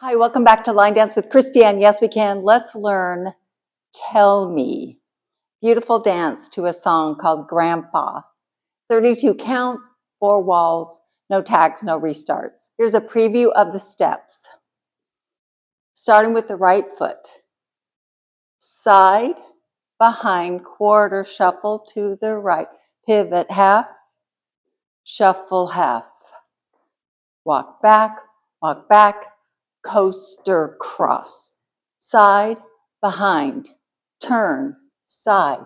Hi, welcome back to Line Dance with Christiane. Yes, we can. Let's learn Tell Me. Beautiful dance to a song called Grandpa. 32 counts, 4 walls, no tags, no restarts. Here's a preview of the steps. Starting with the right foot. Side, behind, quarter, shuffle to the right. Pivot half, shuffle half. Walk back, coaster cross. Side, behind, turn, side,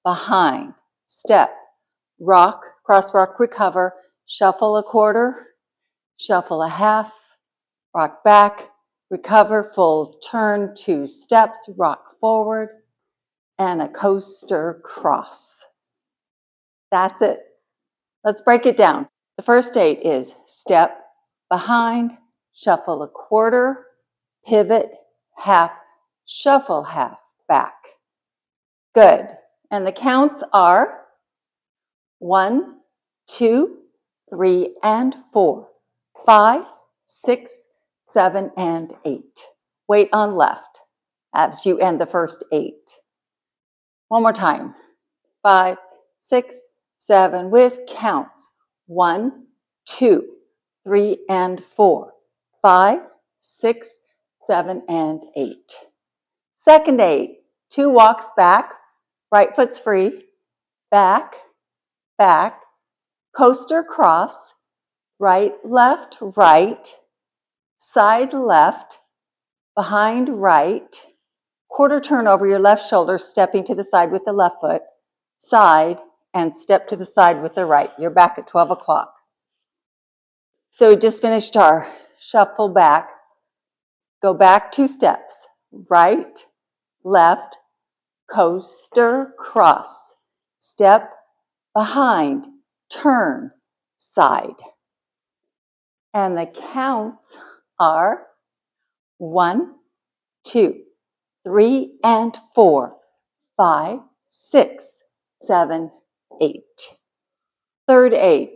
behind, step, rock, cross rock, recover, shuffle a quarter, shuffle a half, rock back, recover, full turn, 2 steps, rock forward, and a coaster cross. That's it. Let's break it down. The first 8 is step, behind, shuffle a quarter, pivot, half, shuffle half, back. Good. And the counts are 1, 2, 3, and 4, 5, 6, 7, and 8. Weight on left as you end the first 8. One more time. 5, 6, 7 with counts. 1, 2, 3, and 4, 5, 6, 7, and 8. Second 8, 2 walks back, right foot's free, back, back, coaster cross, right, left, side left, behind right, quarter turn over your left shoulder, stepping to the side with the left foot, side, and step to the side with the right. You're back at 12 o'clock. So we just finished our shuffle back. Go back 2 steps. Right, left, coaster, cross. Step, behind, turn, side. And the counts are 1, 2, 3, and 4, 5, 6, 7, 8. Third 8.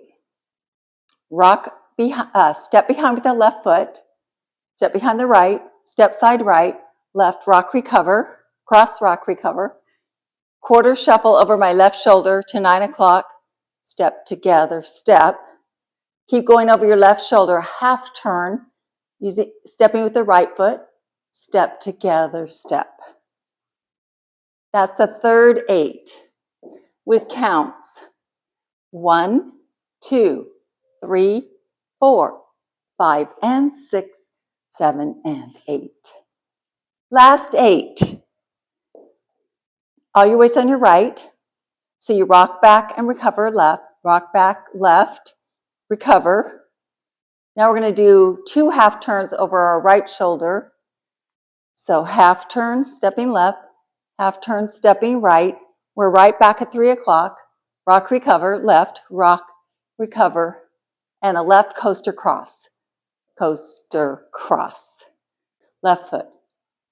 Rock step behind with the left foot, step behind the right, step side right, left rock recover, cross rock recover, quarter shuffle over my left shoulder to 9 o'clock, step together, step. Keep going over your left shoulder, half turn, stepping with the right foot, step together, step. That's the third 8 with counts 1, 2, 3, 4, 5, and 6, 7, and 8. Last 8. All your weight's on your right. So you rock back and recover left, rock back left, recover. Now we're going to do 2 half turns over our right shoulder. So half turn, stepping left, half turn, stepping right. We're right back at 3 o'clock. Rock, recover, left, rock, recover, and a left coaster cross. Coaster cross. Left foot.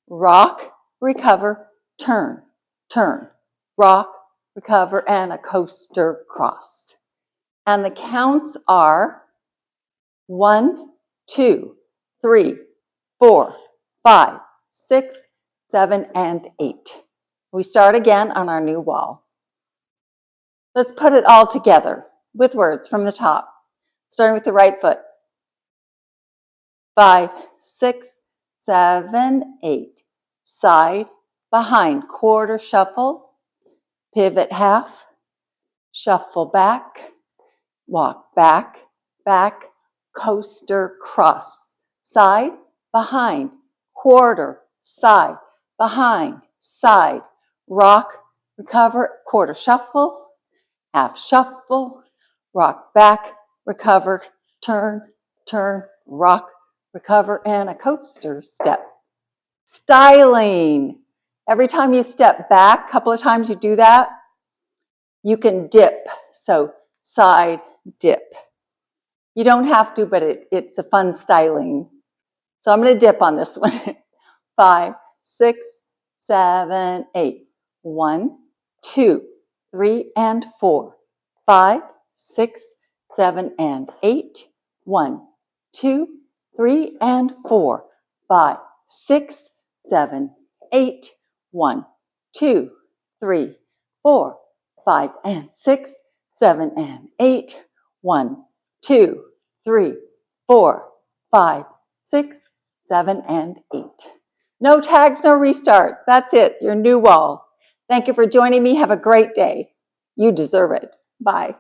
Rock, recover, turn, turn, rock, recover, and a coaster cross. And the counts are 1, 2, 3, 4, 5, 6, 7, and 8. We start again on our new wall. Let's put it all together with words from the top, starting with the right foot. 5, 6, 7, 8. Side, behind, quarter shuffle, pivot half, shuffle back, walk back, back, coaster cross. Side, behind, quarter, side, behind, side, rock, recover, quarter shuffle, half shuffle, rock back, recover, turn, turn, rock, recover, and a coaster step. Styling. Every time you step back, a couple of times you do that, you can dip. So side, dip. You don't have to, but it's a fun styling. So I'm going to dip on this one. 5, 6, 7, 8. 1, 2, 3, and 4. 5, 6, 7, and 8. 1, 2, 3, and 4. 5, 6, 7, 8. 1, 2, 3, 4, 5, and 6, 7, and 8. 1, 2, 3, 4, 5, 6, 7, and 8. No tags, no restarts. That's it, your new wall. Thank you for joining me. Have a great day. You deserve it. Bye.